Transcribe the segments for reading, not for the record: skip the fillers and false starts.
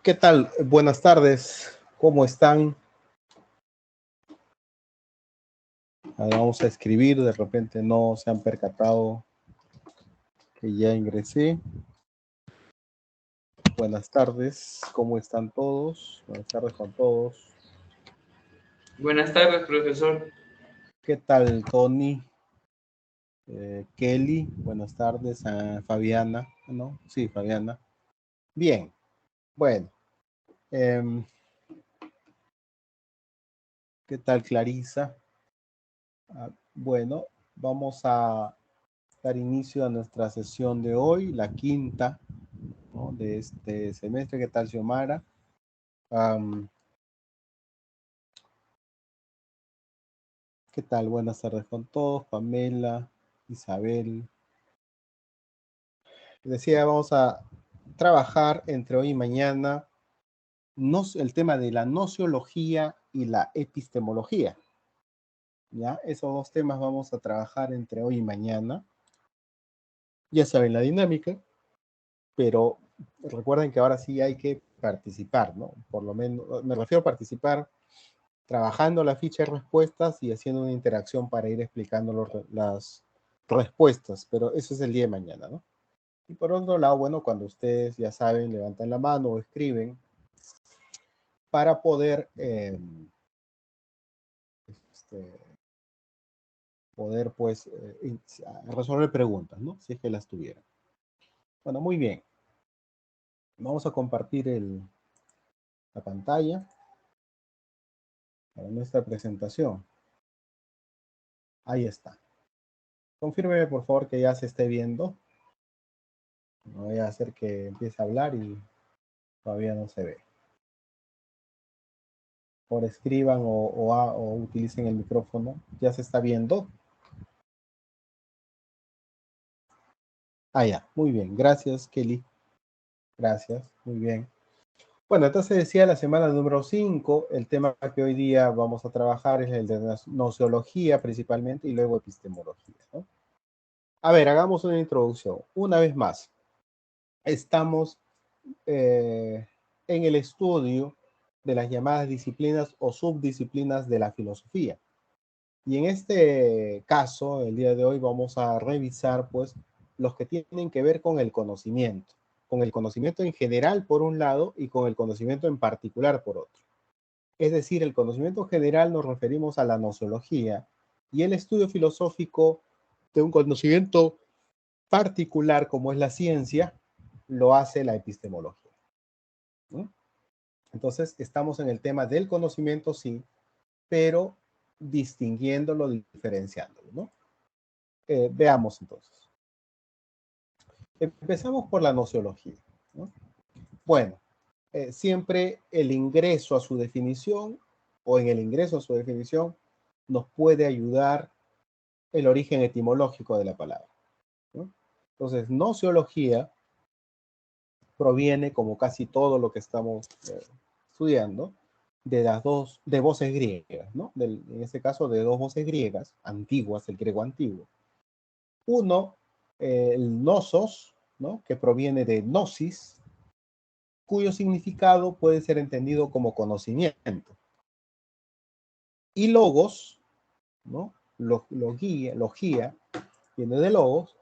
¿Qué tal? Buenas tardes. ¿Cómo están? Vamos a escribir. De repente no se han percatado que ya ingresé. Buenas tardes. ¿Cómo están todos? Buenas tardes con todos. Buenas tardes, profesor. ¿Qué tal, Tony? Kelly. Buenas tardes. Fabiana. ¿No? Sí, Fabiana. Bien. Bueno. ¿Qué tal, Clarisa? Bueno, vamos a dar inicio a nuestra sesión de hoy, la quinta, ¿no?, de este semestre. ¿Qué tal, Xiomara? ¿Qué tal? Buenas tardes con todos. Pamela, Isabel. Decía, vamos a trabajar entre hoy y mañana el tema de la nociología y la epistemología. ¿Ya? Esos dos temas vamos a trabajar entre hoy y mañana. Ya saben la dinámica, pero recuerden que ahora sí hay que participar, ¿no? Por lo menos, me refiero a participar trabajando la ficha de respuestas y haciendo una interacción para ir explicando las respuestas, pero eso es el día de mañana, ¿no? Y por otro lado, bueno, cuando ustedes ya saben, levantan la mano o escriben para poder pues resolver preguntas, ¿no? Si es que las tuvieran. Bueno, muy bien. Vamos a compartir la pantalla para nuestra presentación. Ahí está. Confírmeme, por favor, que ya se esté viendo. No voy a hacer que empiece a hablar y todavía no se ve. Por escriban o utilicen el micrófono. ¿Ya se está viendo? Ah, ya. Muy bien. Gracias, Kelly. Gracias. Muy bien. Bueno, entonces decía la semana número 5, el tema que hoy día vamos a trabajar es el de nociología principalmente y luego epistemología, ¿no? A ver, hagamos una introducción. Una vez más, estamos en el estudio de las llamadas disciplinas o subdisciplinas de la filosofía. Y en este caso, el día de hoy, vamos a revisar, pues, los que tienen que ver con el conocimiento en general por un lado y con el conocimiento en particular por otro. Es decir, el conocimiento general nos referimos a la nociología y el estudio filosófico de un conocimiento particular como es la ciencia, lo hace la epistemología, ¿no? Entonces, estamos en el tema del conocimiento, sí, pero distinguiéndolo, diferenciándolo, ¿no? Veamos entonces. Empezamos por la nociología, ¿no? Bueno, siempre el ingreso a su definición o en el ingreso a su definición nos puede ayudar el origen etimológico de la palabra, ¿no? Entonces, nociología proviene, como casi todo lo que estamos estudiando, de voces griegas, ¿no? En este caso, de dos voces griegas antiguas, el griego antiguo. Uno, el nosos, ¿no?, que proviene de gnosis, cuyo significado puede ser entendido como conocimiento. Y logos, ¿no? Logía, viene de logos,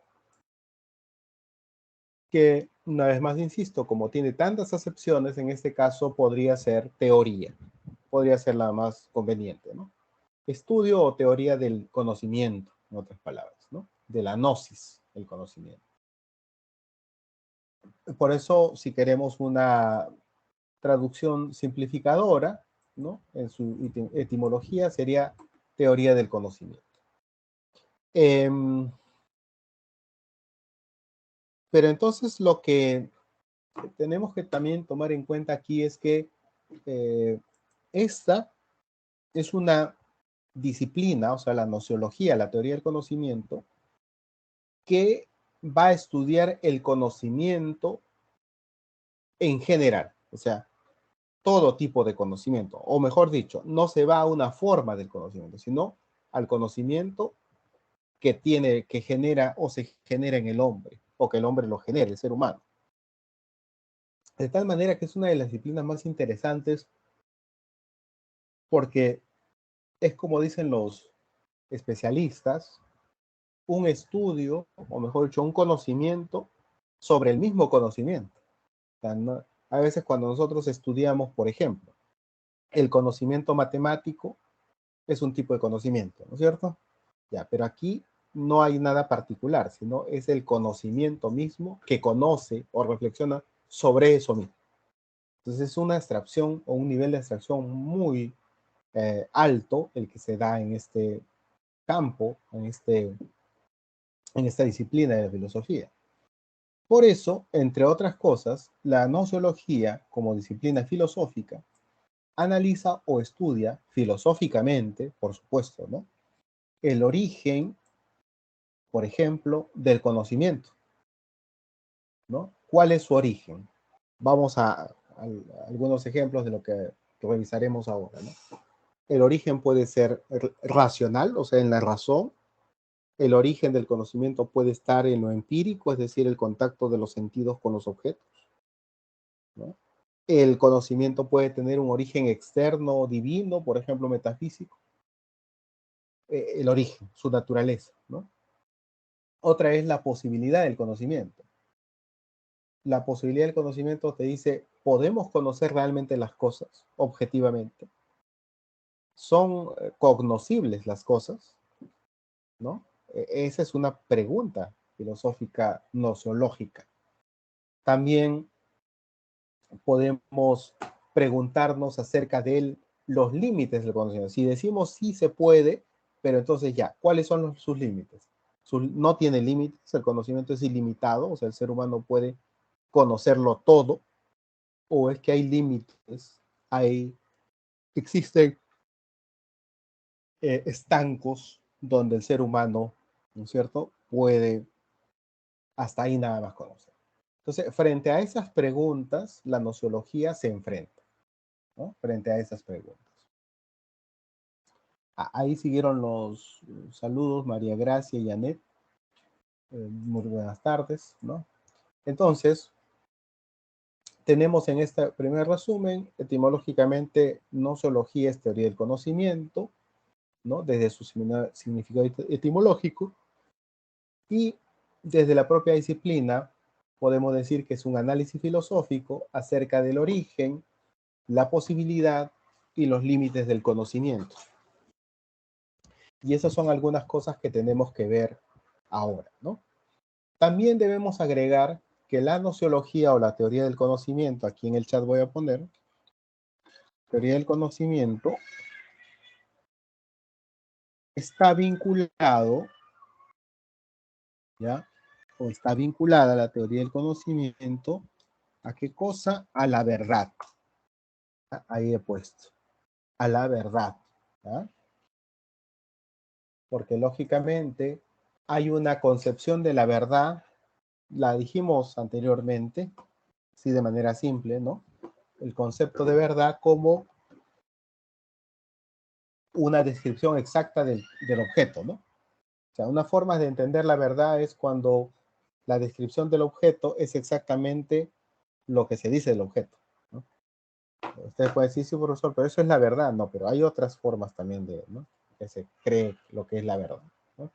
que una vez más insisto, como tiene tantas acepciones, en este caso podría ser teoría, podría ser la más conveniente, ¿no? Estudio o teoría del conocimiento, en otras palabras, ¿no? De la gnosis, el conocimiento. Por eso, si queremos una traducción simplificadora, ¿no? En su etimología sería teoría del conocimiento. Pero entonces lo que tenemos que también tomar en cuenta aquí es que esta es una disciplina, o sea, la nociología, la teoría del conocimiento, que va a estudiar el conocimiento en general, o sea, todo tipo de conocimiento, o mejor dicho, no se va a una forma del conocimiento, sino al conocimiento que genera o se genera en el hombre, o que el hombre lo genera, el ser humano. De tal manera que es una de las disciplinas más interesantes porque es como dicen los especialistas, un estudio, o mejor dicho, un conocimiento sobre el mismo conocimiento. O sea, no, a veces cuando nosotros estudiamos, por ejemplo, el conocimiento matemático es un tipo de conocimiento, ¿no es cierto? Ya, pero aquí no hay nada particular, sino es el conocimiento mismo que conoce o reflexiona sobre eso mismo. Entonces es una abstracción o un nivel de abstracción muy alto el que se da en este campo, en esta disciplina de la filosofía. Por eso, entre otras cosas, la nociología, como disciplina filosófica, analiza o estudia filosóficamente, por supuesto, ¿no? El origen, por ejemplo, del conocimiento, ¿no? ¿Cuál es su origen? Vamos a algunos ejemplos de lo que revisaremos ahora, ¿no? El origen puede ser racional, o sea, en la razón. El origen del conocimiento puede estar en lo empírico, es decir, el contacto de los sentidos con los objetos, ¿no? El conocimiento puede tener un origen externo, divino, por ejemplo, metafísico. El origen, su naturaleza, ¿no? Otra es la posibilidad del conocimiento. La posibilidad del conocimiento te dice, ¿podemos conocer realmente las cosas objetivamente? ¿Son cognoscibles las cosas? ¿No? Esa es una pregunta filosófica nociológica. También podemos preguntarnos acerca de los límites del conocimiento. Si decimos sí se puede, pero entonces ya, ¿cuáles son sus límites? No tiene límites, el conocimiento es ilimitado, o sea, el ser humano puede conocerlo todo, o es que hay límites, existen estancos donde el ser humano, ¿no es cierto?, puede hasta ahí nada más conocer. Entonces, frente a esas preguntas, la nociología se enfrenta, ¿no? Frente a esas preguntas. Ahí siguieron los saludos, María Gracia y Anet. Muy buenas tardes, ¿no? Entonces, tenemos en este primer resumen, etimológicamente, nociología es teoría del conocimiento, ¿no? Desde su significado etimológico, y desde la propia disciplina, podemos decir que es un análisis filosófico acerca del origen, la posibilidad y los límites del conocimiento. Y esas son algunas cosas que tenemos que ver ahora, ¿no? También debemos agregar que la nociología o la teoría del conocimiento, aquí en el chat voy a poner, teoría del conocimiento, está vinculado, ¿ya? O está vinculada a la teoría del conocimiento, ¿a qué cosa? A la verdad. Ahí he puesto, a la verdad, ¿ya? Porque lógicamente hay una concepción de la verdad, la dijimos anteriormente, sí, de manera simple, ¿no? El concepto de verdad como una descripción exacta del objeto, ¿no? O sea, una forma de entender la verdad es cuando la descripción del objeto es exactamente lo que se dice del objeto, ¿no? Usted puede decir, sí, profesor, pero eso es la verdad. No, pero hay otras formas también de, ¿no?, que se cree lo que es la verdad, ¿no?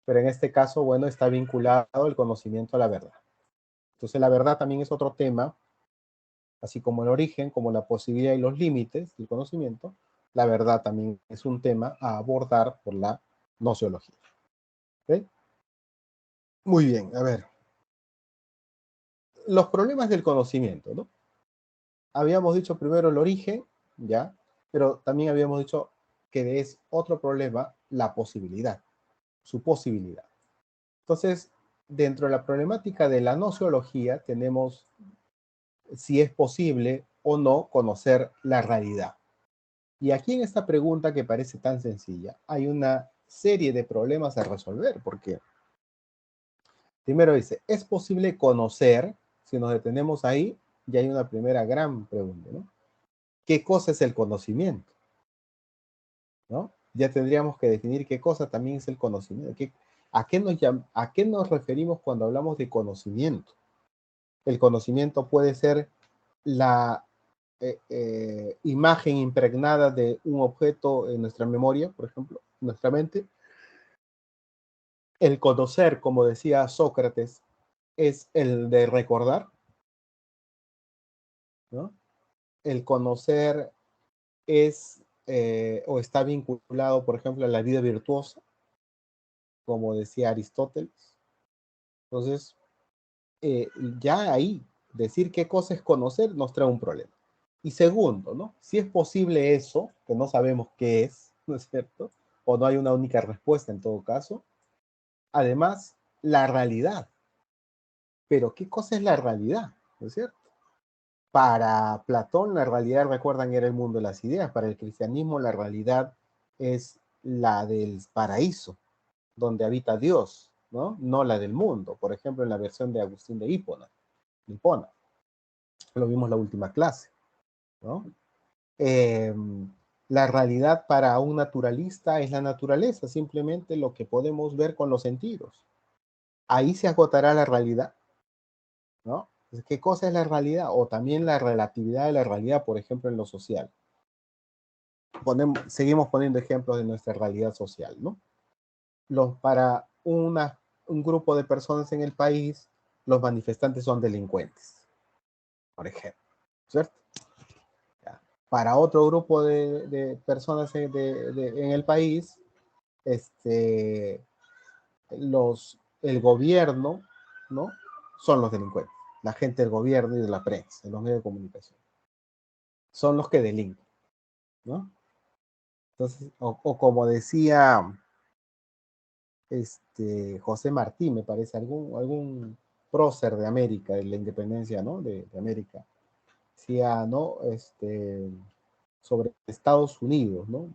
Pero en este caso, bueno, está vinculado el conocimiento a la verdad. Entonces, la verdad también es otro tema, así como el origen, como la posibilidad y los límites del conocimiento. La verdad también es un tema a abordar por la nociología. ¿Okay? Muy bien, a ver. Los problemas del conocimiento, ¿no? habíamos dicho primero el origen, ¿ya? Pero también habíamos dicho que es otro problema la posibilidad, su posibilidad. Entonces, dentro de la problemática de la nociología tenemos si es posible o no conocer la realidad. Y aquí en esta pregunta que parece tan sencilla, hay una serie de problemas a resolver, porque primero dice, ¿es posible conocer? Si nos detenemos ahí, ya hay una primera gran pregunta, ¿no? ¿Qué cosa es el conocimiento? ¿No? Ya tendríamos que definir qué cosa también es el conocimiento. ¿A qué nos referimos cuando hablamos de conocimiento? El conocimiento puede ser la imagen impregnada de un objeto en nuestra memoria, por ejemplo, en nuestra mente. El conocer, como decía Sócrates, es el de recordar, ¿no? El conocer es o está vinculado, por ejemplo, a la vida virtuosa, como decía Aristóteles. Entonces, ya ahí, decir qué cosa es conocer nos trae un problema. Y segundo, ¿no? Si es posible eso, que no sabemos qué es, ¿no es cierto? O no hay una única respuesta en todo caso. Además, la realidad. Pero ¿qué cosa es la realidad? ¿No es cierto? Para Platón, la realidad, recuerdan, era el mundo de las ideas. Para el cristianismo, la realidad es la del paraíso, donde habita Dios, ¿no? No la del mundo. Por ejemplo, en la versión de Agustín de Hipona. Lo vimos la última clase, ¿no? Eh, la realidad para un naturalista es la naturaleza, simplemente lo que podemos ver con los sentidos. Ahí se agotará la realidad, ¿no? ¿Qué cosa es la realidad? O también la relatividad de la realidad, por ejemplo, en lo social. Seguimos poniendo ejemplos de nuestra realidad social, ¿no? Para un grupo de personas en el país, los manifestantes son delincuentes, por ejemplo, ¿cierto? Ya. Para otro grupo de personas en el país, este, el gobierno, ¿no? Son los delincuentes, la gente del gobierno y de la prensa, de los medios de comunicación. Son los que delinquen, ¿no? Entonces, o como decía José Martí, me parece, algún prócer de América, de la independencia, ¿no? De América, decía, ¿no? Sobre Estados Unidos, ¿no?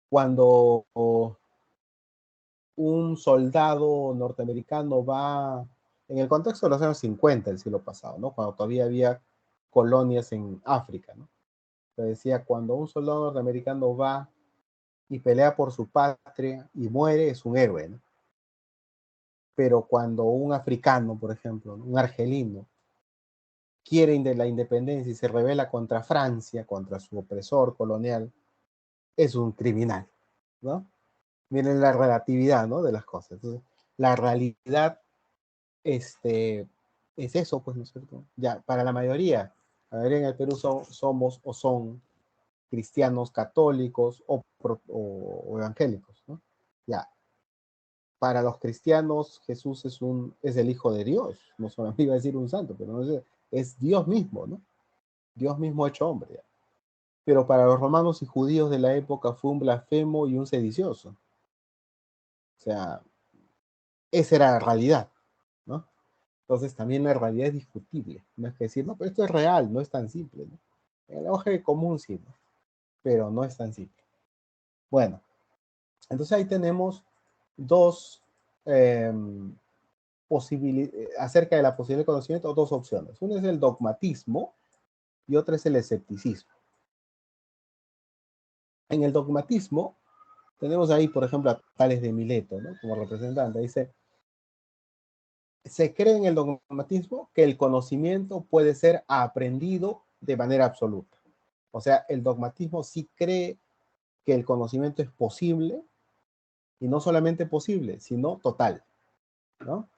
Cuando un soldado norteamericano va, en el contexto de los años 50 del siglo pasado, ¿no? Cuando todavía había colonias en África, ¿no? Se decía, cuando un soldado norteamericano va y pelea por su patria y muere, es un héroe, ¿no? Pero cuando un africano, por ejemplo, ¿no? Un argelino, quiere de la independencia y se rebela contra Francia, contra su opresor colonial, es un criminal, ¿no? Miren la relatividad, ¿no? De las cosas. Entonces, la realidad es eso, pues, ¿no es cierto? Ya, para la mayoría en el Perú somos o son cristianos católicos o evangélicos, ¿no? Ya, para los cristianos Jesús es el Hijo de Dios, no solamente iba a decir un santo, pero no es Dios mismo, ¿no? Dios mismo hecho hombre, ¿ya? Pero para los romanos y judíos de la época fue un blasfemo y un sedicioso. O sea, esa era la realidad, ¿no? Entonces también la realidad es discutible. No es que decir, no, pero esto es real, no es tan simple, ¿no? En el lenguaje común sí, ¿no? Pero no es tan simple. Bueno, entonces ahí tenemos dos eh, acerca de la posibilidad de conocimiento, dos opciones. Una es el dogmatismo y otra es el escepticismo. En el dogmatismo tenemos ahí, por ejemplo, a Tales de Mileto, ¿no? Como representante. Dice, se cree en el dogmatismo que el conocimiento puede ser aprendido de manera absoluta. O sea, el dogmatismo sí cree que el conocimiento es posible y no solamente posible, sino total, ¿no?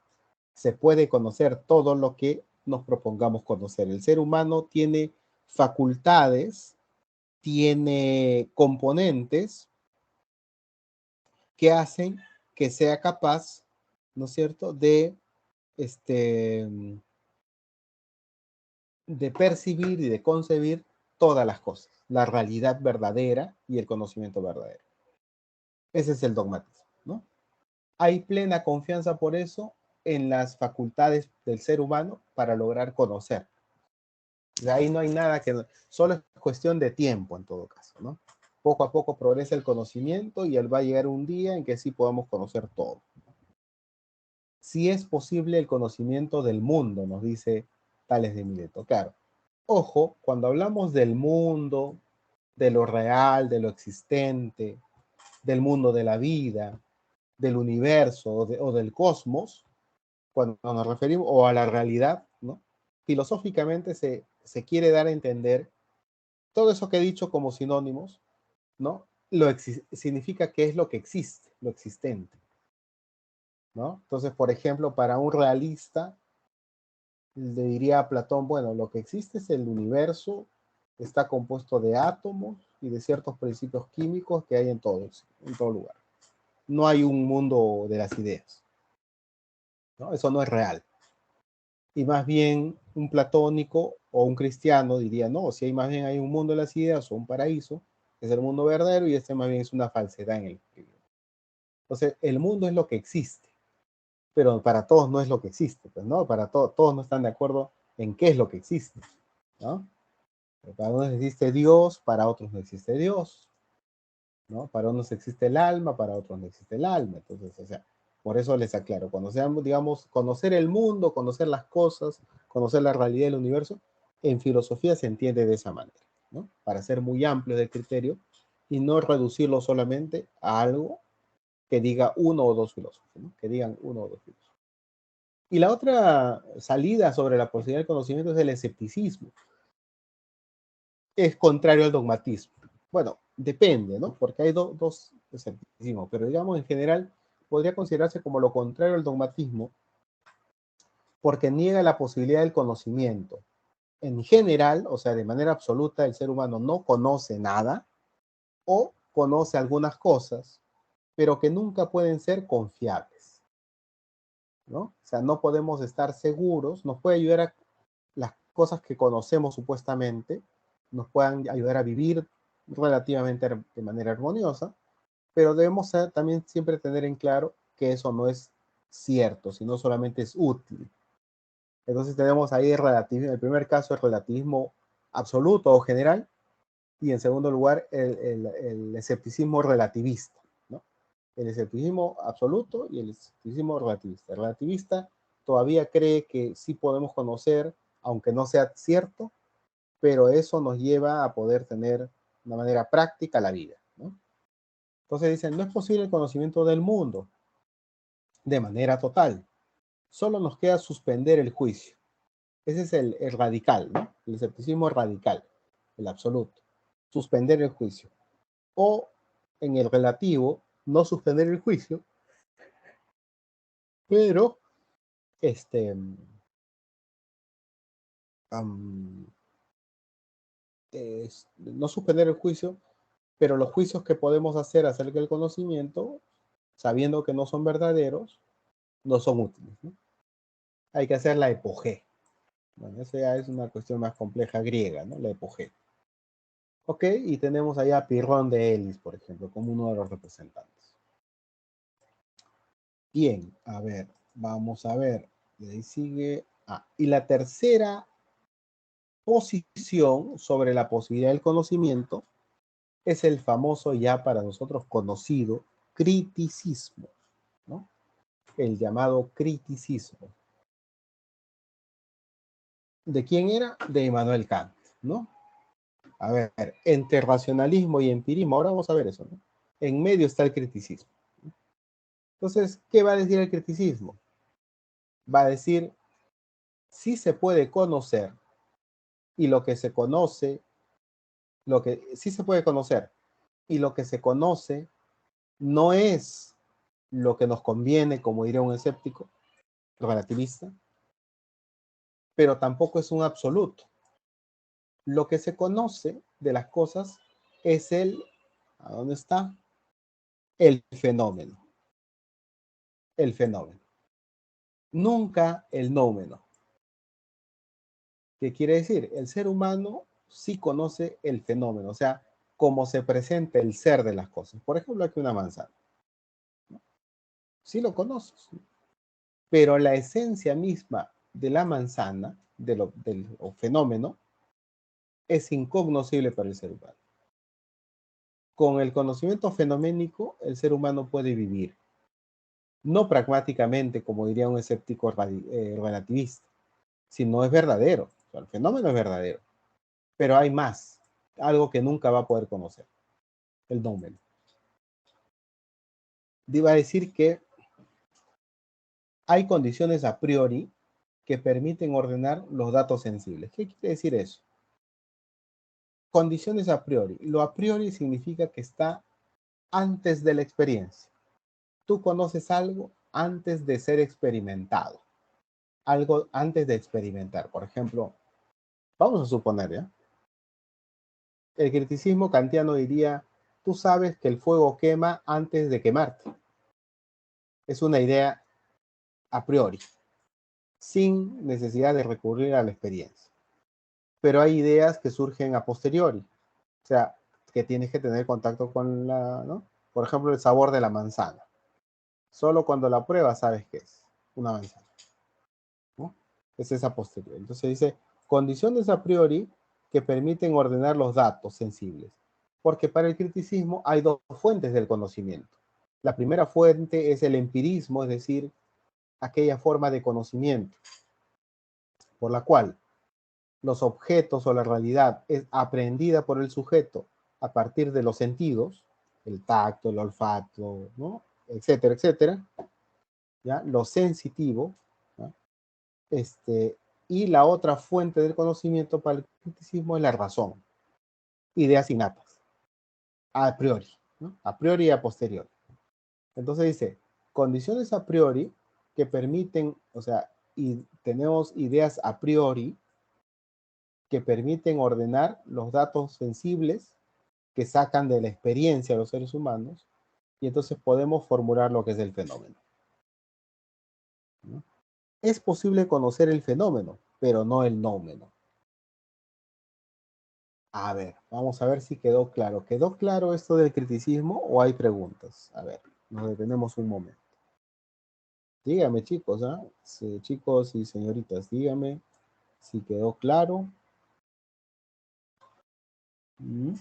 Se puede conocer todo lo que nos propongamos conocer. El ser humano tiene facultades, tiene componentes que hacen que sea capaz, ¿no es cierto?, de este, de percibir y de concebir todas las cosas, la realidad verdadera y el conocimiento verdadero. Ese es el dogmatismo, ¿no? Hay plena confianza por eso en las facultades del ser humano para lograr conocer. De ahí no hay nada que... Solo es cuestión de tiempo en todo caso, ¿no? Poco a poco progresa el conocimiento y él va a llegar un día en que sí podamos conocer todo. Si es posible el conocimiento del mundo, nos dice Tales de Mileto. Claro, ojo, cuando hablamos del mundo, de lo real, de lo existente, del mundo de la vida, del universo o del cosmos, cuando nos referimos, o a la realidad, ¿no? Filosóficamente se quiere dar a entender todo eso que he dicho como sinónimos, ¿no? Significa que es lo que existe, lo existente, ¿no? Entonces, por ejemplo, para un realista, le diría a Platón, bueno, lo que existe es el universo, está compuesto de átomos y de ciertos principios químicos que hay en todo lugar. No hay un mundo de las ideas, ¿no? Eso no es real. Y más bien un platónico o un cristiano diría, no, si hay más bien hay un mundo de las ideas o un paraíso, es el mundo verdadero y este más bien es una falsedad en el libro. Entonces, el mundo es lo que existe, pero para todos no es lo que existe, pues, ¿no? Para todos no están de acuerdo en qué es lo que existe, ¿no? Para unos existe Dios, para otros no existe Dios, ¿no? Para unos existe el alma, para otros no existe el alma. Entonces, o sea, por eso les aclaro, cuando seamos, digamos, conocer el mundo, conocer las cosas, conocer la realidad del universo, en filosofía se entiende de esa manera, ¿no? Para ser muy amplio de criterio y no reducirlo solamente a algo que diga uno o dos filósofos, ¿no? Que digan uno o dos filósofos. Y la otra salida sobre la posibilidad del conocimiento es el escepticismo. Es contrario al dogmatismo. Bueno, depende, ¿no? Porque hay dos escepticismos, pero digamos en general podría considerarse como lo contrario al dogmatismo porque niega la posibilidad del conocimiento. En general, o sea, de manera absoluta, el ser humano no conoce nada o conoce algunas cosas, pero que nunca pueden ser confiables, ¿no? O sea, no podemos estar seguros, nos puede ayudar a las cosas que conocemos supuestamente, nos puedan ayudar a vivir relativamente de manera armoniosa, pero debemos también siempre tener en claro que eso no es cierto, sino solamente es útil. Entonces tenemos ahí el relativismo, en el primer caso el relativismo absoluto o general, y en segundo lugar el escepticismo relativista, ¿no? El escepticismo absoluto y el escepticismo relativista. El relativista todavía cree que sí podemos conocer, aunque no sea cierto, pero eso nos lleva a poder tener de una manera práctica la vida, ¿no? Entonces dicen, no es posible el conocimiento del mundo de manera total. Solo nos queda suspender el juicio. Ese es el radical, ¿no? El escepticismo radical, el absoluto. Suspender el juicio. O en el relativo, no suspender el juicio, pero um, no suspender el juicio, pero los juicios que podemos hacer acerca del conocimiento, sabiendo que no son verdaderos, no son útiles, ¿no? Hay que hacer la epogé. Bueno, esa ya es una cuestión más compleja griega, ¿no? La epogé. Ok, y tenemos allá a Pirrón de Elis, por ejemplo, como uno de los representantes. Bien, a ver, vamos a ver. Y ahí sigue. Y la tercera posición sobre la posibilidad del conocimiento es el famoso ya para nosotros conocido criticismo, ¿no? El llamado criticismo. ¿De quién era? De Immanuel Kant, ¿no? A ver, entre racionalismo y empirismo, ahora vamos a ver eso, ¿no? En medio está el criticismo. Entonces, ¿qué va a decir el criticismo? Va a decir, sí se puede conocer y lo que se conoce, lo que sí se puede conocer y lo que se conoce no es lo que nos conviene, como diría un escéptico relativista, pero tampoco es un absoluto. Lo que se conoce de las cosas es ¿a dónde está? El fenómeno. El fenómeno. Nunca el nómeno. ¿Qué quiere decir? El ser humano sí conoce el fenómeno, o sea, cómo se presenta el ser de las cosas. Por ejemplo, aquí una manzana. Sí lo conoces, pero la esencia misma de la manzana, del fenómeno, es incognoscible para el ser humano. Con el conocimiento fenoménico, el ser humano puede vivir, no pragmáticamente, como diría un escéptico relativista, sino es verdadero. O sea, el fenómeno es verdadero, pero hay más, algo que nunca va a poder conocer, el nómeno. Iba a decir que hay condiciones a priori que permiten ordenar los datos sensibles. ¿Qué quiere decir eso? Condiciones a priori. Lo a priori significa que está antes de la experiencia. Tú conoces algo antes de ser experimentado. Algo antes de experimentar. Por ejemplo, vamos a suponer, ¿ya? El criticismo kantiano diría, tú sabes que el fuego quema antes de quemarte. Es una idea a priori, sin necesidad de recurrir a la experiencia. Pero hay ideas que surgen a posteriori. O sea, que tienes que tener contacto con la, ¿no? Por ejemplo, el sabor de la manzana. Solo cuando la pruebas sabes qué es una manzana, ¿no? Es esa posterior. Entonces dice, condiciones a priori que permiten ordenar los datos sensibles. Porque para el criticismo hay dos fuentes del conocimiento. La primera fuente es el empirismo, es decir, aquella forma de conocimiento por la cual los objetos o la realidad es aprendida por el sujeto a partir de los sentidos, el tacto, el olfato, ¿no? Etcétera, etcétera, ¿ya? Lo sensitivo, ¿no? Y la otra fuente del conocimiento para el criticismo es la razón, ideas innatas, a priori, ¿no? A priori y a posteriori. Entonces dice, condiciones a priori que permiten, o sea, y tenemos ideas a priori que permiten ordenar los datos sensibles que sacan de la experiencia de los seres humanos y entonces podemos formular lo que es el fenómeno, ¿no? Es posible conocer el fenómeno, pero no el nómeno. A ver, vamos a ver si quedó claro. ¿Quedó claro esto del criticismo o hay preguntas? A ver, nos detenemos un momento. Dígame, chicos, ¿ah? Sí, chicos y señoritas, dígame si quedó claro. ¿Mm?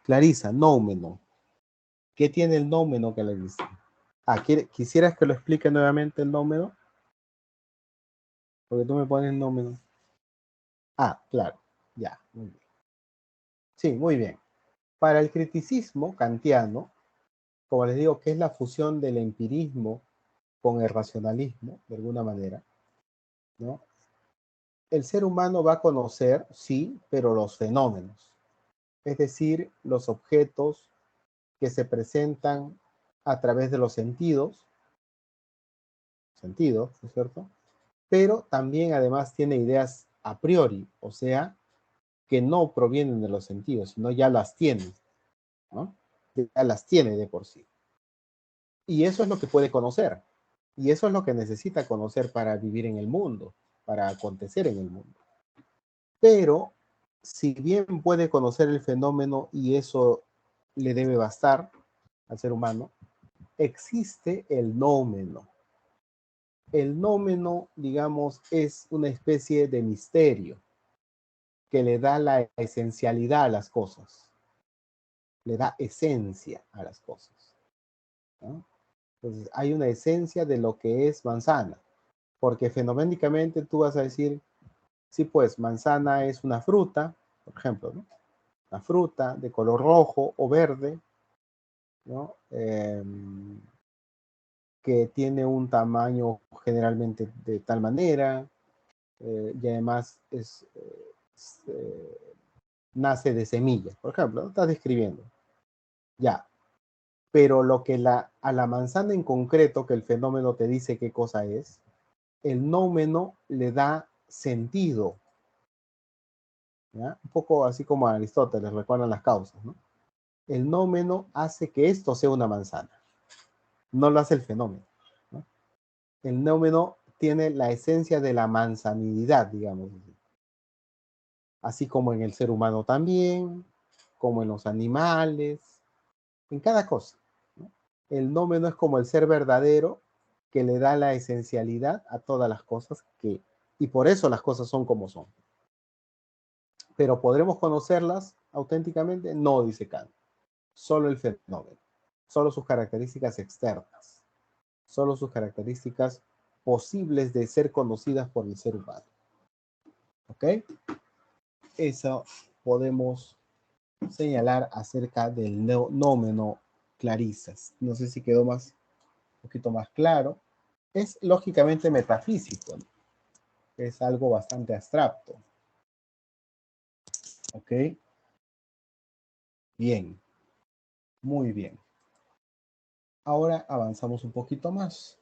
Clarisa, nómeno. ¿Qué tiene el nómeno, Clarisa? Ah, ¿quisieras que lo explique nuevamente el nómeno? Porque tú me pones el nómeno. Ah, claro, ya, muy bien. Sí, muy bien. Para el criticismo kantiano, como les digo, que es la fusión del empirismo con el racionalismo, de alguna manera, ¿no? El ser humano va a conocer, sí, pero los fenómenos, es decir, los objetos que se presentan a través de los sentidos, ¿no es cierto? Pero también además tiene ideas a priori, o sea, que no provienen de los sentidos, sino ya las tiene, ¿no? Ya las tiene de por sí. Y eso es lo que puede conocer. Y eso es lo que necesita conocer para vivir en el mundo, para acontecer en el mundo. Pero, si bien puede conocer el fenómeno y eso le debe bastar al ser humano, existe el nómeno. El nómeno, digamos, es una especie de misterio que le da la esencialidad a las cosas, le da esencia a las cosas, ¿no? Entonces, hay una esencia de lo que es manzana, porque fenoménicamente tú vas a decir, sí, pues manzana es una fruta, por ejemplo, ¿no? Una fruta de color rojo o verde, ¿no? Que tiene un tamaño generalmente de tal manera, y además nace de semillas, por ejemplo, ¿no? Estás describiendo. Ya, pero lo que a la manzana en concreto, que el fenómeno te dice qué cosa es, el nómeno le da sentido, ¿ya? Un poco así como a Aristóteles, recuerdan las causas, ¿no? El nómeno hace que esto sea una manzana, no lo hace el fenómeno. El nómeno tiene la esencia de la manzanilidad, digamos. Así como en el ser humano también, como en los animales, en cada cosa, ¿no? El nómeno es como el ser verdadero que le da la esencialidad a todas las cosas y por eso las cosas son como son. Pero ¿podremos conocerlas auténticamente? No, dice Kant. Solo el fenómeno, solo sus características externas, solo sus características posibles de ser conocidas por el ser humano. ¿Ok? Eso podemos señalar acerca del nómeno clarisas. No sé si quedó un poquito más claro. Es lógicamente metafísico, ¿no? Es algo bastante abstracto. ¿Ok? Bien, muy bien. Ahora avanzamos un poquito más.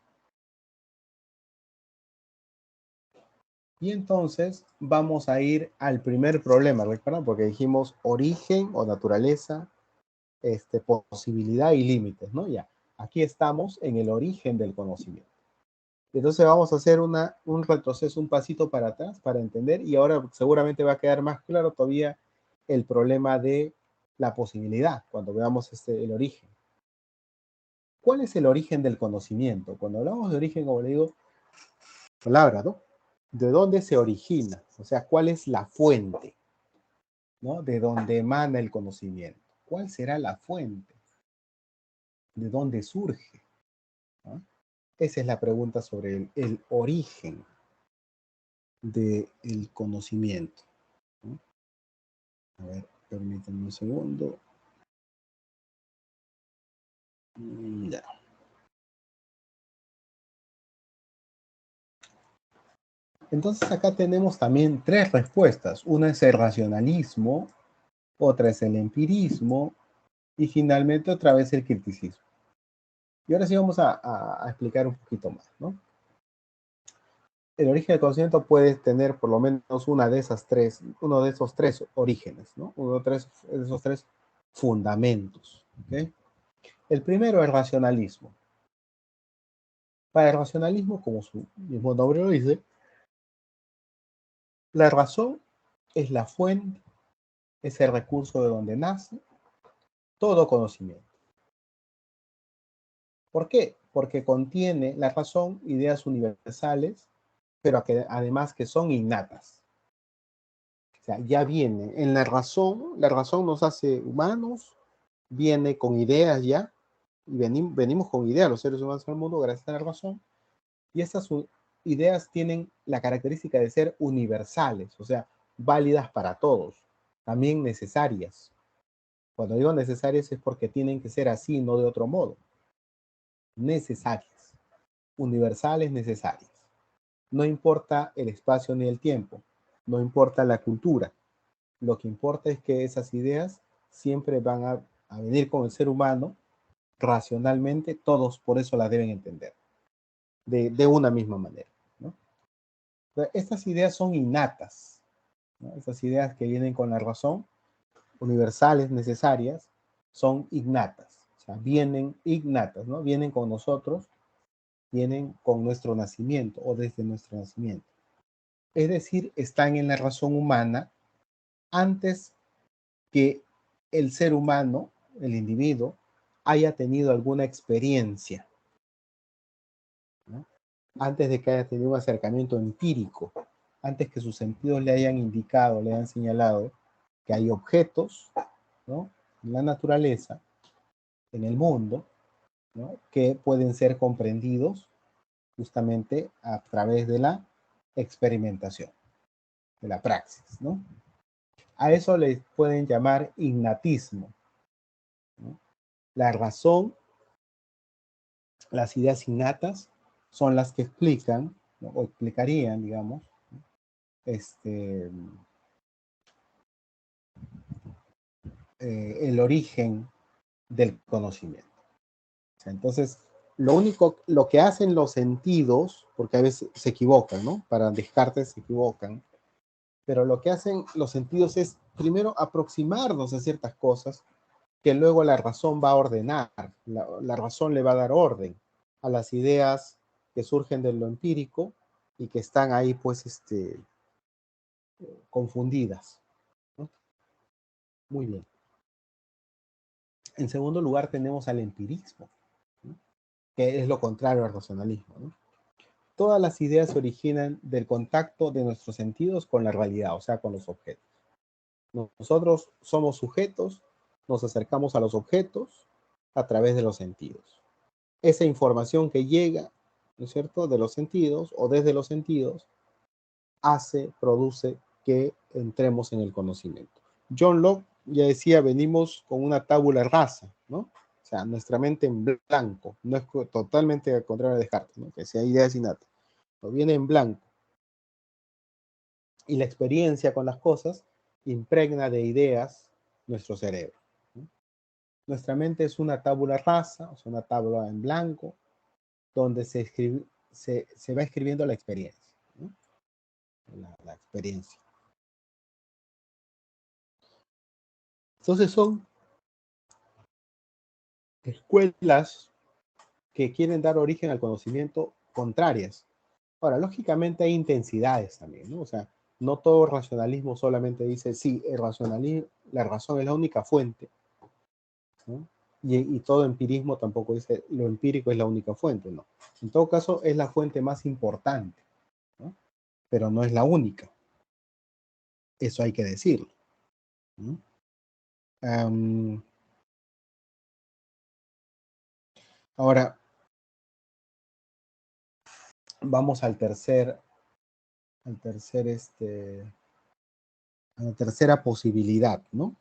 Y entonces vamos a ir al primer problema, ¿recuerdan? Porque dijimos origen o naturaleza, posibilidad y límites, ¿no? Ya, aquí estamos en el origen del conocimiento. Entonces vamos a hacer un retroceso, un pasito para atrás para entender, y ahora seguramente va a quedar más claro todavía el problema de la posibilidad cuando veamos el origen. ¿Cuál es el origen del conocimiento? Cuando hablamos de origen, como le digo, palabra, ¿no? ¿De dónde se origina? O sea, ¿cuál es la fuente, ¿no? De dónde emana el conocimiento. ¿Cuál será la fuente? ¿De dónde surge? ¿No? Esa es la pregunta sobre el origen del conocimiento, ¿no? A ver, permítanme un segundo. Ya. Entonces acá tenemos también tres respuestas. Una es el racionalismo, otra es el empirismo y finalmente otra vez el criticismo. Y ahora sí vamos a explicar un poquito más, ¿no? El origen del conocimiento puede tener por lo menos uno de esos tres orígenes, ¿no? Uno de esos tres fundamentos, ¿ok? El primero es el racionalismo. Para el racionalismo, como su mismo nombre lo dice, la razón es la fuente, es el recurso de donde nace todo conocimiento. ¿Por qué? Porque contiene la razón ideas universales, pero además que son innatas. O sea, ya viene en la razón nos hace humanos, viene con ideas ya, y venimos con ideas los seres humanos al mundo gracias a la razón, y estas ideas tienen la característica de ser universales, o sea, válidas para todos, también necesarias. Cuando digo necesarias es porque tienen que ser así, no de otro modo. Necesarias, universales, necesarias. No importa el espacio ni el tiempo, no importa la cultura. Lo que importa es que esas ideas siempre van a venir con el ser humano racionalmente, todos por eso las deben entender, de una misma manera, ¿no? Estas ideas son innatas, ¿no? Estas ideas que vienen con la razón, universales, necesarias, son innatas, o sea, vienen innatas, ¿no? Vienen con nosotros, vienen con nuestro nacimiento o desde nuestro nacimiento. Es decir, están en la razón humana antes que el ser humano, el individuo, haya tenido alguna experiencia, ¿no? Antes de que haya tenido un acercamiento empírico, antes que sus sentidos le hayan indicado, le hayan señalado que hay objetos, ¿no? En la naturaleza, en el mundo, ¿no? Que pueden ser comprendidos justamente a través de la experimentación, de la praxis, ¿no? A eso le pueden llamar innatismo, ¿no? La razón, las ideas innatas, son las que explican, ¿no? O explicarían, digamos, el origen del conocimiento. O sea, entonces, lo que hacen los sentidos, porque a veces se equivocan, ¿no? Para Descartes se equivocan, pero lo que hacen los sentidos es primero aproximarnos a ciertas cosas que luego la razón va a ordenar, la razón le va a dar orden a las ideas que surgen de lo empírico y que están ahí, pues, confundidas, ¿no? Muy bien. En segundo lugar, tenemos al empirismo, ¿no? Que es lo contrario al racionalismo, ¿no? Todas las ideas se originan del contacto de nuestros sentidos con la realidad, o sea, con los objetos. Nosotros somos sujetos, nos acercamos a los objetos a través de los sentidos. Esa información que llega, ¿no es cierto?, de los sentidos o desde los sentidos, produce que entremos en el conocimiento. John Locke ya decía, venimos con una tabula rasa, ¿no? O sea, nuestra mente en blanco, no es totalmente al contrario de Descartes, ¿no? Que sea ideas innatas, no viene en blanco. Y la experiencia con las cosas impregna de ideas nuestro cerebro, ¿no? Nuestra mente es una tabula rasa, o sea, una tabla en blanco, donde se va escribiendo la experiencia, ¿no? La experiencia. Entonces son escuelas que quieren dar origen al conocimiento contrarias. Ahora, lógicamente hay intensidades también, ¿no? O sea, no todo racionalismo solamente dice, sí, el racionalismo, la razón es la única fuente, ¿no? Y todo empirismo tampoco dice, lo empírico es la única fuente, ¿no? En todo caso, es la fuente más importante, ¿no? Pero no es la única. Eso hay que decirlo, ¿no? Ahora, vamos a la tercera posibilidad, ¿no?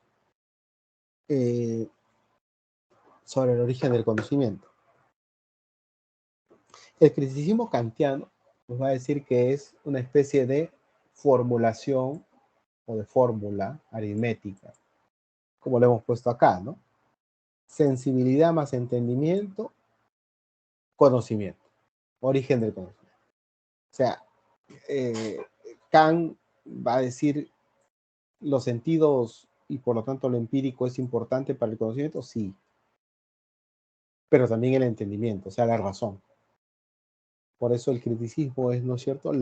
Sobre el origen del conocimiento. El criticismo kantiano nos va a decir que es una especie de formulación o de fórmula aritmética, como lo hemos puesto acá, ¿no? Sensibilidad más entendimiento, conocimiento, origen del conocimiento. O sea, Kant va a decir los sentidos y por lo tanto lo empírico es importante para el conocimiento, sí, pero también el entendimiento, o sea, la razón. Por eso el criticismo es, ¿no es cierto?,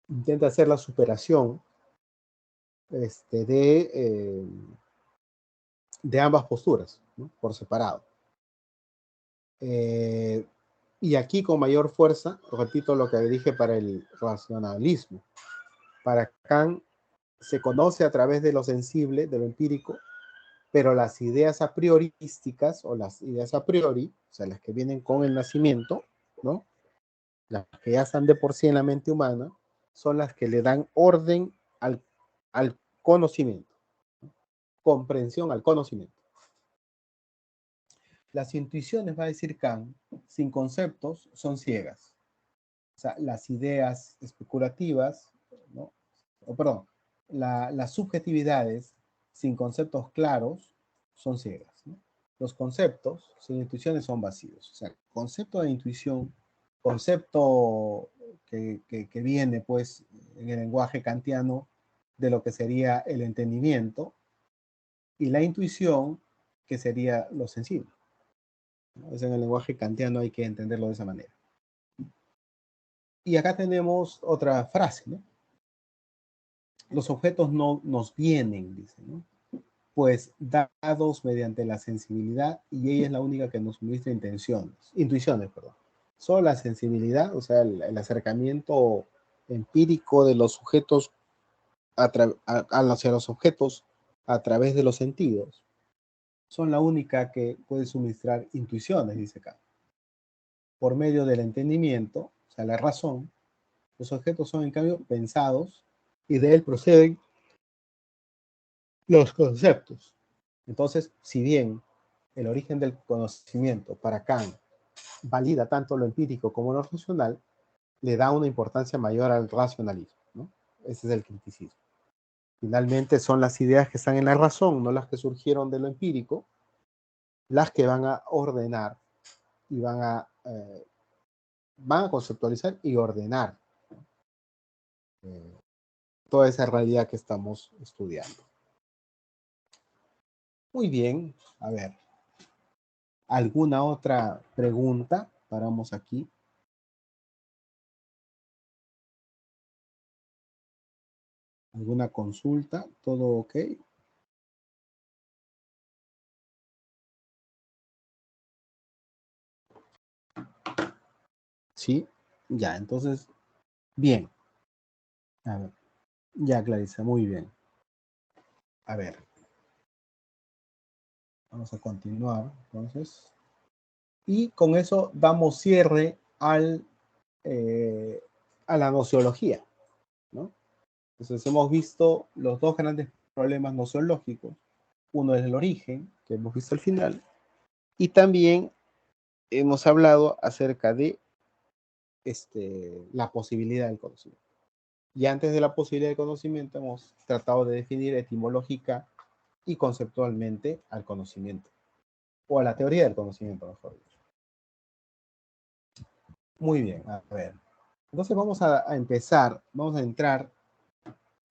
intenta hacer la superación de ambas posturas, ¿no? Por separado. Y aquí con mayor fuerza, repito lo que dije para el racionalismo. Para Kant se conoce a través de lo sensible, de lo empírico, pero las ideas a priorísticas o las ideas a priori, o sea, las que vienen con el nacimiento, ¿no? Las que ya están de por sí en la mente humana, son las que le dan orden al conocimiento, ¿no? Comprensión al conocimiento. Las intuiciones, va a decir Kant, sin conceptos son ciegas. O sea, las ideas especulativas, ¿no? Perdón, las subjetividades sin conceptos claros son ciegas, ¿no? Los conceptos sin intuiciones son vacíos. O sea, concepto de intuición, concepto que viene pues en el lenguaje kantiano de lo que sería el entendimiento, y la intuición, que sería lo sensible, ¿no? Es en el lenguaje kantiano, hay que entenderlo de esa manera. Y acá tenemos otra frase, ¿no? Los objetos no nos vienen, dice, ¿no? Pues dados mediante la sensibilidad, y ella es la única que nos muestra intuiciones, perdón. Solo la sensibilidad, o sea, el acercamiento empírico de los sujetos hacia los objetos a través de los sentidos, son la única que puede suministrar intuiciones, dice acá. Por medio del entendimiento, o sea, la razón, los objetos son en cambio pensados y de él proceden los conceptos. Entonces, si bien el origen del conocimiento para Kant valida tanto lo empírico como lo racional, le da una importancia mayor al racionalismo, ¿no? Ese es el criticismo. Finalmente son las ideas que están en la razón, no las que surgieron de lo empírico, las que van a ordenar y van a conceptualizar y ordenar toda esa realidad que estamos estudiando. Muy bien, a ver. ¿Alguna otra pregunta? Paramos aquí. ¿Alguna consulta? ¿Todo ok? Sí, ya, entonces, bien. A ver, ya, Clarisa, muy bien. A ver, vamos a continuar, entonces. Y con eso damos cierre a la nociología, ¿no? Entonces hemos visto los dos grandes problemas nociológicos. Uno es el origen, que hemos visto al final, y también hemos hablado acerca de la posibilidad del conocimiento. Y antes de la posibilidad del conocimiento hemos tratado de definir etimológica y conceptualmente al conocimiento, o a la teoría del conocimiento, mejor dicho. Muy bien, a ver. Entonces vamos a empezar, vamos a entrar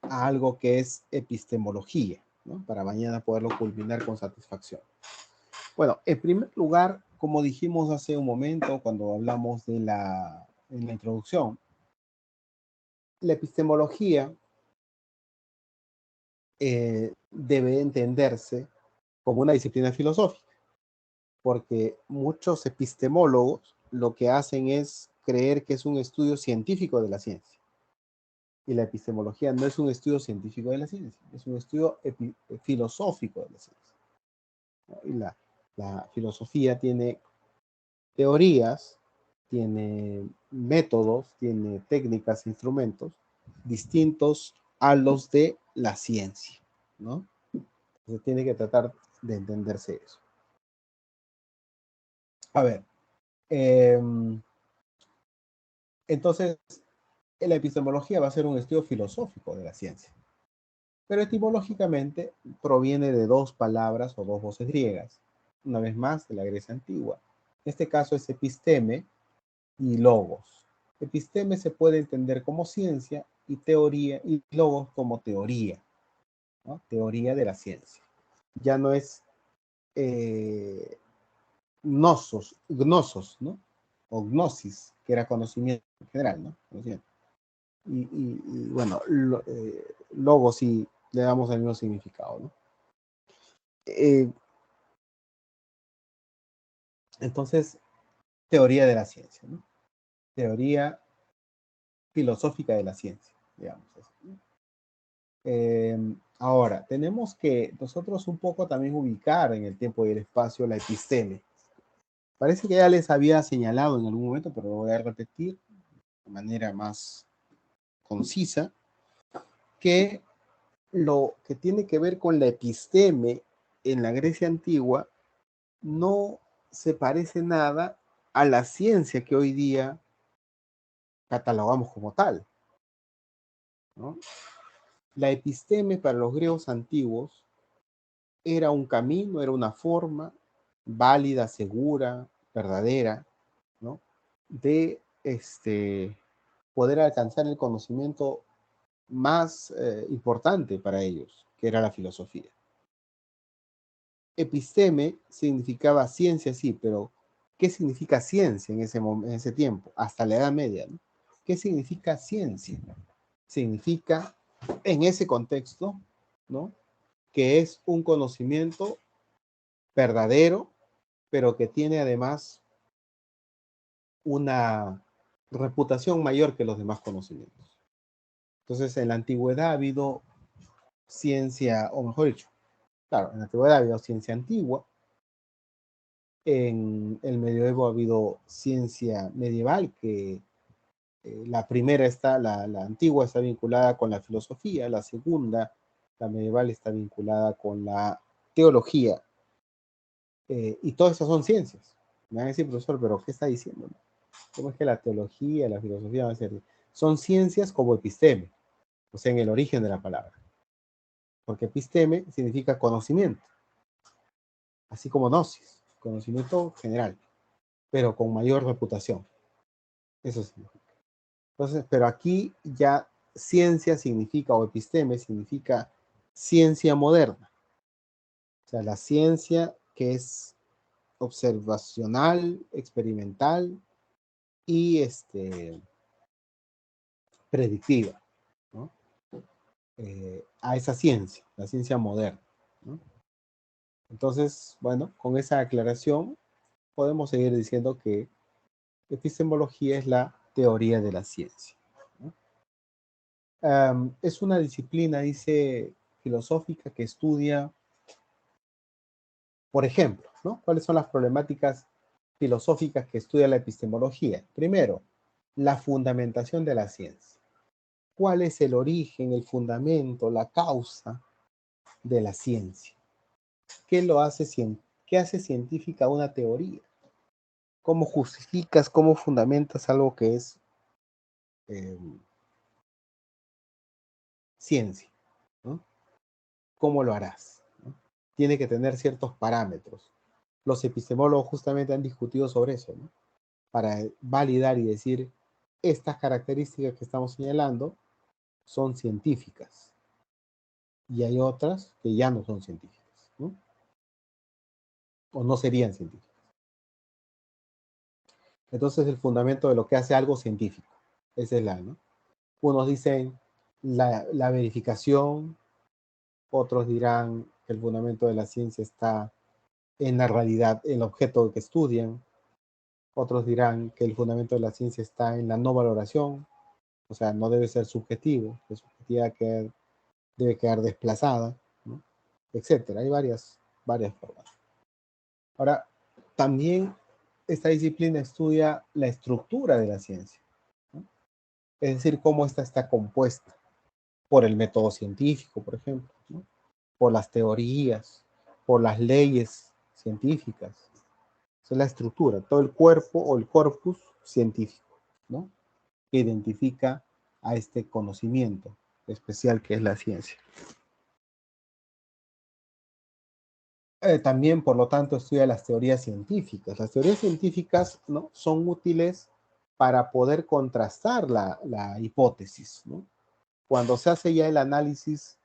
a algo que es epistemología, ¿no? Para mañana poderlo culminar con satisfacción. Bueno, en primer lugar, como dijimos hace un momento cuando hablamos en la introducción, la epistemología debe entenderse como una disciplina filosófica, porque muchos epistemólogos lo que hacen es creer que es un estudio científico de la ciencia. Y la epistemología no es un estudio científico de la ciencia, es un estudio filosófico de la ciencia. Y la filosofía tiene teorías, tiene métodos, tiene técnicas, instrumentos distintos a los de la ciencia, ¿no? Entonces tiene que tratar de entenderse eso. A ver, entonces la epistemología va a ser un estudio filosófico de la ciencia, pero etimológicamente proviene de dos palabras o dos voces griegas, una vez más de la Grecia antigua. En este caso es episteme y logos. Episteme se puede entender como ciencia y teoría, y logos como teoría, ¿no? Teoría de la ciencia. Ya no es gnosos, ¿no? O gnosis, que era conocimiento en general, ¿no? Conocimiento. Y bueno, logos sí le damos el mismo significado, ¿no? Entonces, teoría de la ciencia, ¿no? Teoría filosófica de la ciencia, digamos así, ¿no? Ahora, tenemos que nosotros un poco también ubicar en el tiempo y el espacio la episteme. Parece que ya les había señalado en algún momento, pero lo voy a repetir de manera más concisa, que lo que tiene que ver con la episteme en la Grecia antigua no se parece nada a la ciencia que hoy día catalogamos como tal, ¿no? La episteme para los griegos antiguos era un camino, era una forma válida, segura, verdadera, ¿no? De poder alcanzar el conocimiento más importante para ellos, que era la filosofía. Episteme significaba ciencia, sí, pero ¿qué significa ciencia en ese tiempo? Hasta la Edad Media, ¿no? ¿Qué significa ciencia? Significa, en ese contexto, ¿no? Que es un conocimiento verdadero, pero que tiene además una reputación mayor que los demás conocimientos. Entonces, en la antigüedad ha habido ciencia, o mejor dicho, claro, en la antigüedad ha habido ciencia antigua, en el medioevo ha habido ciencia medieval, que la primera está, la antigua está vinculada con la filosofía, la segunda, la medieval, está vinculada con la teología, y todas esas son ciencias. Me van a decir, profesor, pero ¿qué está diciendo? ¿Cómo es que la teología, la filosofía van a ser? Son ciencias como episteme, o sea, en el origen de la palabra. Porque episteme significa conocimiento, así como gnosis, conocimiento general, pero con mayor reputación. Eso significa. Entonces, pero aquí ya ciencia significa, o episteme significa ciencia moderna. O sea, la ciencia que es observacional, experimental y predictiva, ¿no? A esa ciencia, la ciencia moderna, ¿no? Entonces, bueno, con esa aclaración podemos seguir diciendo que epistemología es la teoría de la ciencia, ¿no? Es una disciplina, dice, filosófica que estudia, por ejemplo, ¿no? ¿Cuáles son las problemáticas filosóficas que estudia la epistemología? Primero, la fundamentación de la ciencia. ¿Cuál es el origen, el fundamento, la causa de la ciencia? ¿Qué hace científica una teoría? ¿Cómo justificas, cómo fundamentas algo que es eh, ciencia, ¿no? ¿Cómo lo harás, ¿no? Tiene que tener ciertos parámetros. Los epistemólogos justamente han discutido sobre eso, ¿no? Para validar y decir, estas características que estamos señalando son científicas. Y hay otras que ya no son científicas, ¿no? O no serían científicas. Entonces, el fundamento de lo que hace algo científico. Esa es la, ¿no? Unos dicen la verificación, otros dirán que el fundamento de la ciencia está en la realidad, en el objeto que estudian. Otros dirán que el fundamento de la ciencia está en la no valoración, o sea, no debe ser subjetivo, la subjetividad debe quedar desplazada, ¿no? Etcétera. Hay varias formas. Ahora, también esta disciplina estudia la estructura de la ciencia, ¿no? Es decir, cómo esta está compuesta por el método científico, por ejemplo, ¿no? Por las teorías, por las leyes científicas. Esa es la estructura, todo el cuerpo o el corpus científico, ¿no? Que identifica a este conocimiento especial que es la ciencia. También, por lo tanto, estudia las teorías científicas. Las teorías científicas, ¿no? Son útiles para poder contrastar la hipótesis, ¿no? Cuando se hace ya el análisis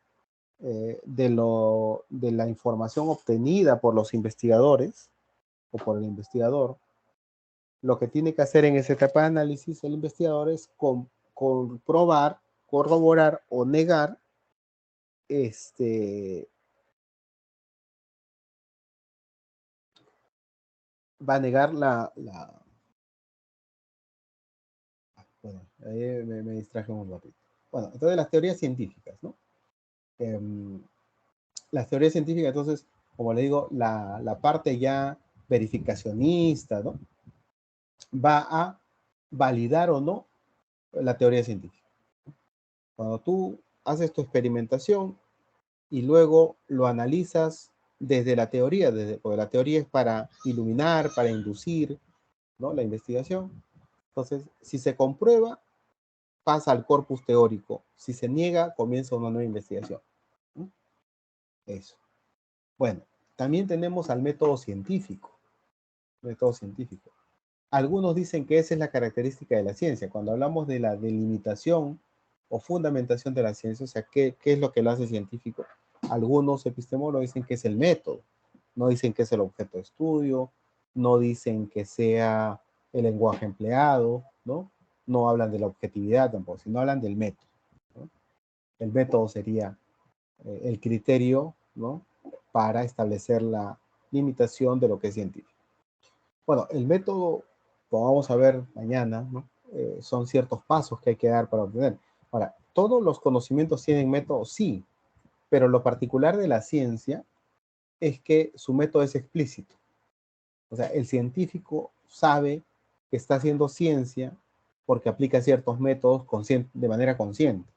de la información obtenida por los investigadores o por el investigador, lo que tiene que hacer en esa etapa de análisis el investigador es comprobar, corroborar o negar va a negar bueno, ahí me distraje un ratito. Bueno, entonces las teorías científicas, ¿no? Las teorías científicas, entonces, como le digo, la parte ya verificacionista, ¿no? Va a validar o no la teoría científica. Cuando tú haces tu experimentación y luego lo analizas desde la teoría, porque la teoría es para iluminar, para inducir, ¿no? La investigación. Entonces, si se comprueba, pasa al corpus teórico. Si se niega, comienza una nueva investigación, ¿no? Eso. Bueno, también tenemos al método científico. Método científico. Algunos dicen que esa es la característica de la ciencia. Cuando hablamos de la delimitación o fundamentación de la ciencia, o sea, ¿qué es lo que lo hace científico? Algunos epistemólogos dicen que es el método. No dicen que es el objeto de estudio, no dicen que sea el lenguaje empleado, ¿no? No hablan de la objetividad tampoco, sino hablan del método, ¿no? El método sería el criterio, ¿no? Para establecer la limitación de lo que es científico. Bueno, el método, como vamos a ver mañana, ¿no? Son ciertos pasos que hay que dar para obtener. Ahora, ¿todos los conocimientos tienen método? Sí, pero lo particular de la ciencia es que su método es explícito. O sea, el científico sabe que está haciendo ciencia porque aplica ciertos métodos de manera consciente.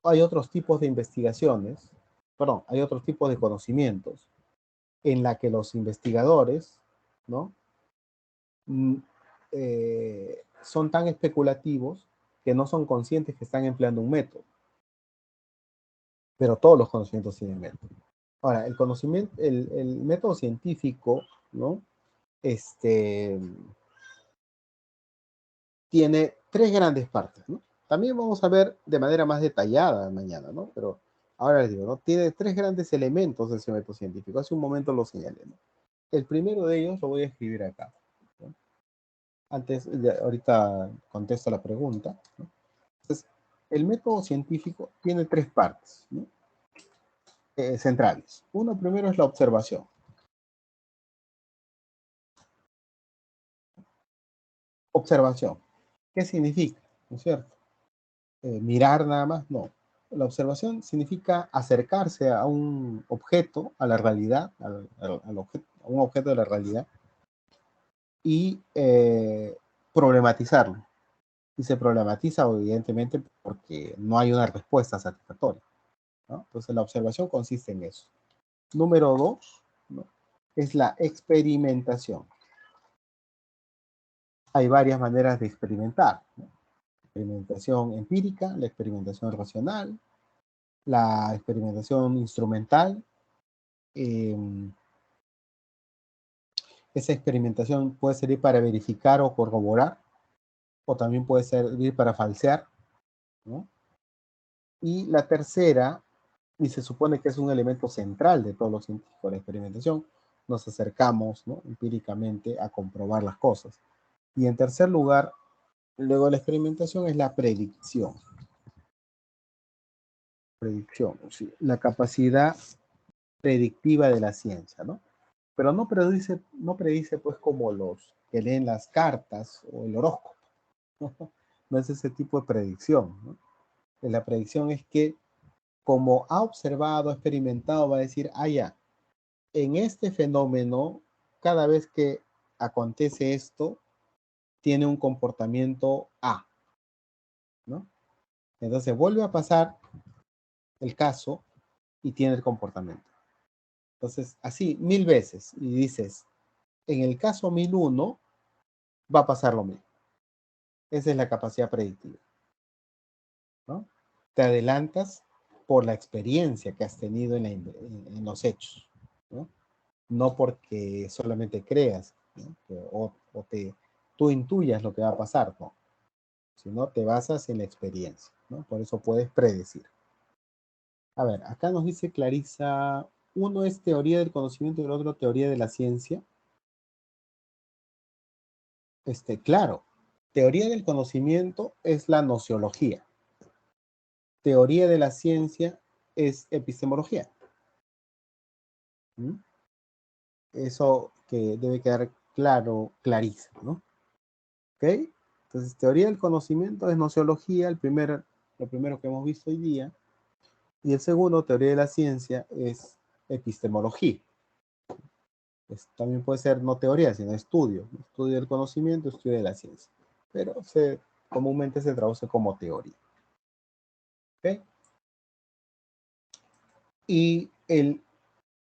Hay otros tipos de investigaciones, perdón, hay otros tipos de conocimientos en la que los investigadores, ¿no? Son tan especulativos que no son conscientes que están empleando un método. Pero todos los conocimientos tienen método. Ahora, el método científico, ¿no? Tiene tres grandes partes, ¿no? También vamos a ver de manera más detallada mañana, ¿no? Pero ahora les digo, ¿no? Tiene tres grandes elementos ese método científico. Hace un momento lo señalé, ¿no? el primero de ellos lo voy a escribir acá, ¿no? Antes, ahorita contesto la pregunta, ¿no? Entonces, el método científico tiene tres partes, ¿no? Centrales. Uno primero es la observación. Observación. ¿Qué significa? ¿No es cierto? Mirar nada más, no. La observación significa acercarse a un objeto, a la realidad, a un objeto de la realidad, y problematizarlo. Y se problematiza, evidentemente, porque no hay una respuesta satisfactoria, ¿no? Entonces, la observación consiste en eso. Número dos, ¿no? Es la experimentación. Hay varias maneras de experimentar, ¿no? Experimentación empírica, la experimentación racional, la experimentación instrumental. Eh, esa experimentación puede servir para verificar o corroborar, o también puede servir para falsear, ¿no? Y la tercera, y se supone que es un elemento central de todos los científicos, la experimentación, nos acercamos, ¿no?, empíricamente a comprobar las cosas. Y en tercer lugar, luego de la experimentación, es la predicción. Predicción, sí, la capacidad predictiva de la ciencia, ¿no? Pero no predice pues como los que leen las cartas o el horóscopo, ¿no? No es ese tipo de predicción, ¿no? La predicción es que como ha observado, ha experimentado, va a decir, ah, ya, en este fenómeno, cada vez que acontece esto, tiene un comportamiento A, ¿no? Entonces vuelve a pasar el caso y tiene el comportamiento. Entonces, así 1000 veces, y dices, en el caso 1001 va a pasar lo mismo. Esa es la capacidad predictiva, ¿no? Te adelantas por la experiencia que has tenido en los hechos, ¿no? No porque solamente creas, ¿no? Tú intuyas lo que va a pasar, no, sino te basas en la experiencia, ¿no? Por eso puedes predecir. A ver, acá nos dice Clarisa, uno es teoría del conocimiento y el otro teoría de la ciencia. Claro, teoría del conocimiento es la nociología. Teoría de la ciencia es epistemología. ¿Mm? Eso que debe quedar claro, clarísimo, ¿no? ¿Ok? Entonces, teoría del conocimiento es nociología, lo primero que hemos visto hoy día. Y el segundo, teoría de la ciencia, es epistemología. También puede ser no teoría, sino estudio. Estudio del conocimiento, estudio de la ciencia. Pero comúnmente se traduce como teoría. ¿Ok? Y el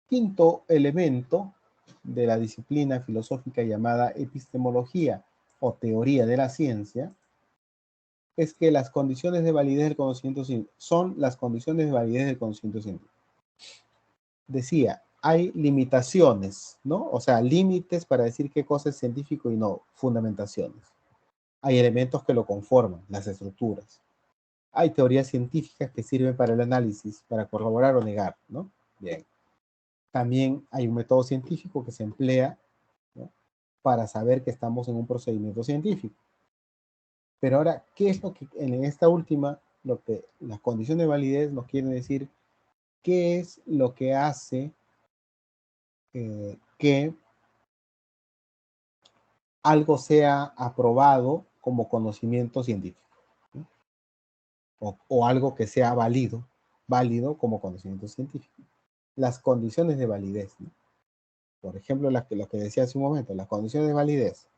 quinto elemento de la disciplina filosófica llamada epistemología o teoría de la ciencia es que las condiciones de validez del conocimiento son las condiciones de validez del conocimiento científico. Decía, hay limitaciones, ¿no? O sea, límites para decir qué cosa es científico y no, fundamentaciones. Hay elementos que lo conforman, las estructuras. Hay teorías científicas que sirven para el análisis, para corroborar o negar, ¿no? Bien. También hay un método científico que se emplea, ¿no?, para saber que estamos en un procedimiento científico. Pero ahora, ¿qué es lo que en esta última, las condiciones de validez nos quieren decir qué es lo que hace que algo sea aprobado como conocimiento científico, ¿no? O algo que sea válido como conocimiento científico? Las condiciones de validez, ¿no? Por ejemplo, lo que decía hace un momento, las condiciones de validez,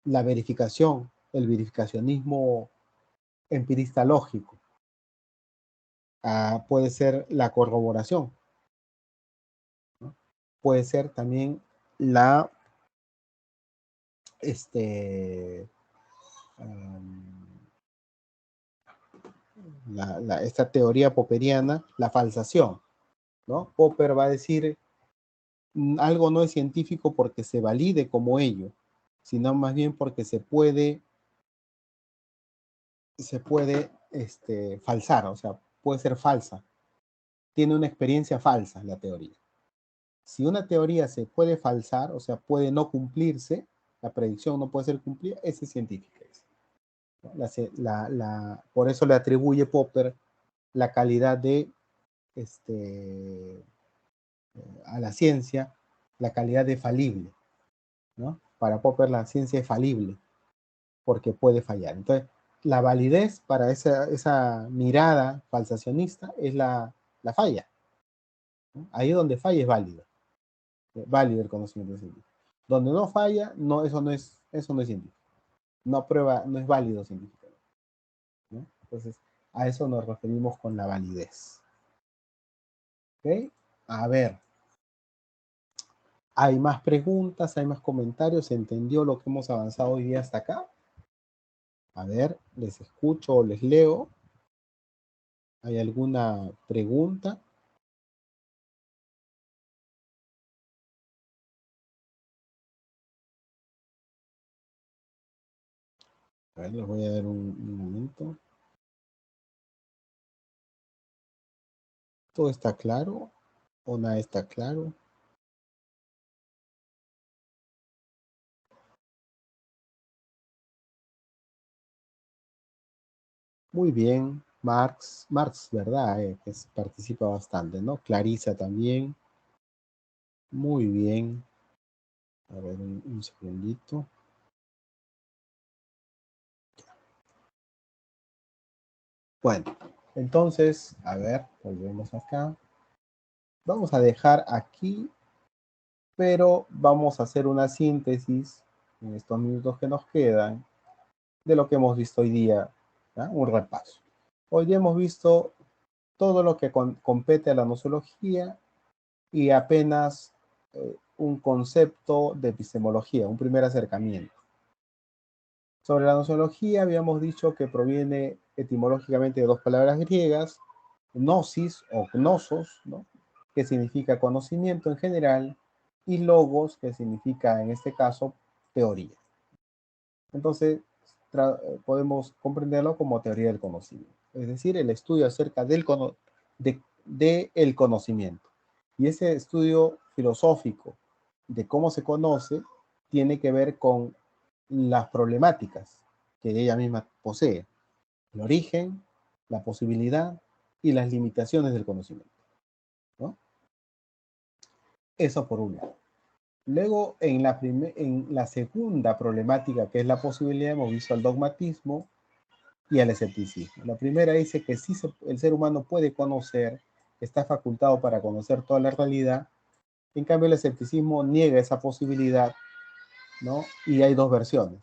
la verificación, el verificacionismo empirista lógico. Puede ser la corroboración, ¿no? Puede ser también la, este, um, esta teoría popperiana, la falsación, ¿no? Popper va a decir, algo no es científico porque se valide como ello, sino más bien porque se puede falsar, o sea, puede ser falsa. Tiene una experiencia falsa la teoría. Si una teoría se puede falsar, o sea, puede no cumplirse, la predicción no puede ser cumplida, ese es científica. Por eso le atribuye Popper la calidad de a la ciencia, la calidad de falible, ¿no? Para Popper la ciencia es falible porque puede fallar. Entonces, la validez para esa mirada falsacionista es la falla, ¿no? Ahí donde falla es válido el conocimiento científico. Donde no falla, no, eso no es científico. No prueba, no es válido científicamente, ¿no? Entonces, a eso nos referimos con la validez. ¿Ok? A ver. ¿Hay más preguntas? ¿Hay más comentarios? ¿Se entendió lo que hemos avanzado hoy día hasta acá? A ver, les escucho o les leo. ¿Hay alguna pregunta? A ver, les voy a dar un momento. ¿Todo está claro o nada está claro? Muy bien, Marx, ¿verdad? Participa bastante, ¿no? Clarisa también. Muy bien. A ver, un segundito. Bueno, entonces, a ver, volvemos acá. Vamos a dejar aquí, pero vamos a hacer una síntesis en estos minutos que nos quedan de lo que hemos visto hoy día, ¿ya? Un repaso. Hoy día hemos visto todo lo que compete a la nosología y apenas un concepto de epistemología, un primer acercamiento. Sobre la nosología habíamos dicho que proviene etimológicamente de dos palabras griegas, gnosis o gnosos, ¿no? Que significa conocimiento en general, y logos, que significa en este caso teoría. Entonces, podemos comprenderlo como teoría del conocimiento, es decir, el estudio acerca del conocimiento. Y ese estudio filosófico de cómo se conoce tiene que ver con las problemáticas que ella misma posee, el origen, la posibilidad y las limitaciones del conocimiento, ¿no? Eso por un lado. Luego, en la segunda problemática, que es la posibilidad, hemos visto el dogmatismo y el escepticismo. La primera dice que sí el ser humano puede conocer, está facultado para conocer toda la realidad. En cambio, el escepticismo niega esa posibilidad, ¿no? Y hay dos versiones,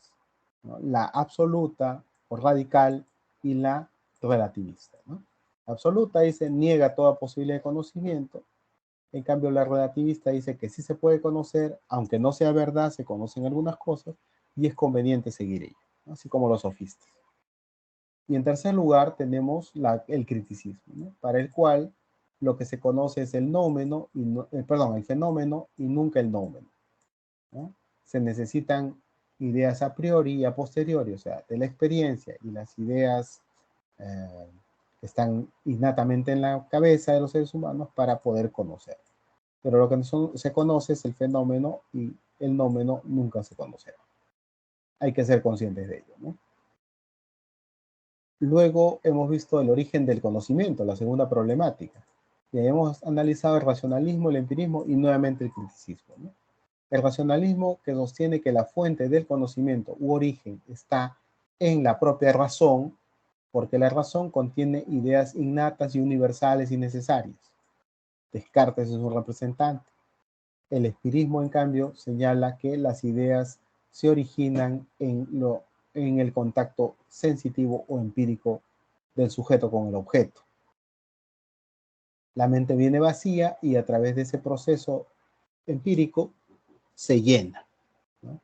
¿no? La absoluta o radical y la relativista, ¿no? La absoluta dice niega toda posibilidad de conocimiento. En cambio, la relativista dice que sí se puede conocer, aunque no sea verdad, se conocen algunas cosas y es conveniente seguir ello, ¿no? Así como los sofistas. Y en tercer lugar tenemos el criticismo, ¿no? Para el cual lo que se conoce es el nómeno, el fenómeno y nunca el nómeno, ¿no? Se necesitan ideas a priori y a posteriori, o sea, de la experiencia y las ideas que están innatamente en la cabeza de los seres humanos para poder conocer. Pero lo que se conoce es el fenómeno y el nómeno nunca se conocerá. Hay que ser conscientes de ello, ¿no? Luego hemos visto el origen del conocimiento, la segunda problemática. Y hemos analizado el racionalismo, el empirismo y nuevamente el criticismo, ¿no? El racionalismo que sostiene que la fuente del conocimiento u origen está en la propia razón, porque la razón contiene ideas innatas y universales y necesarias. Descartes es un representante. El empirismo, en cambio, señala que las ideas se originan en el contacto sensitivo o empírico del sujeto con el objeto. La mente viene vacía y a través de ese proceso empírico se llena, ¿no?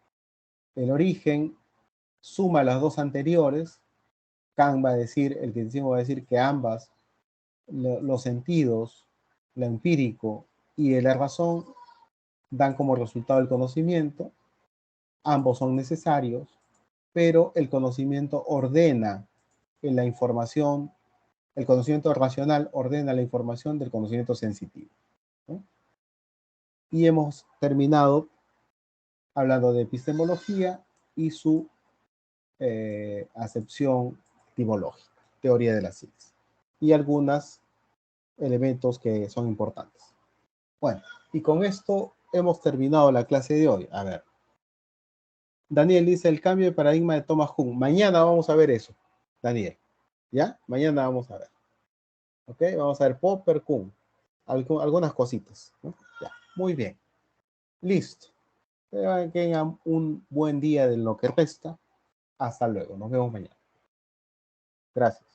El origen suma las dos anteriores. Kant va a decir, el criticismo va a decir que ambas, los sentidos, lo empírico y la razón, dan como resultado el conocimiento. Ambos son necesarios, pero el conocimiento ordena en la información, el conocimiento racional ordena la información del conocimiento sensitivo, ¿no? Y hemos terminado hablando de epistemología y su acepción etimológica, teoría de la ciencia, y algunos elementos que son importantes. Bueno, y con esto hemos terminado la clase de hoy. A ver, Daniel dice el cambio de paradigma de Thomas Kuhn. Mañana vamos a ver eso, Daniel. ¿Ya? Mañana vamos a ver. ¿Ok? Vamos a ver Popper, Kuhn. Algunas cositas, ¿no? Ya, muy bien. Listo. Que tengan un buen día de lo que resta. Hasta luego. Nos vemos mañana. Gracias.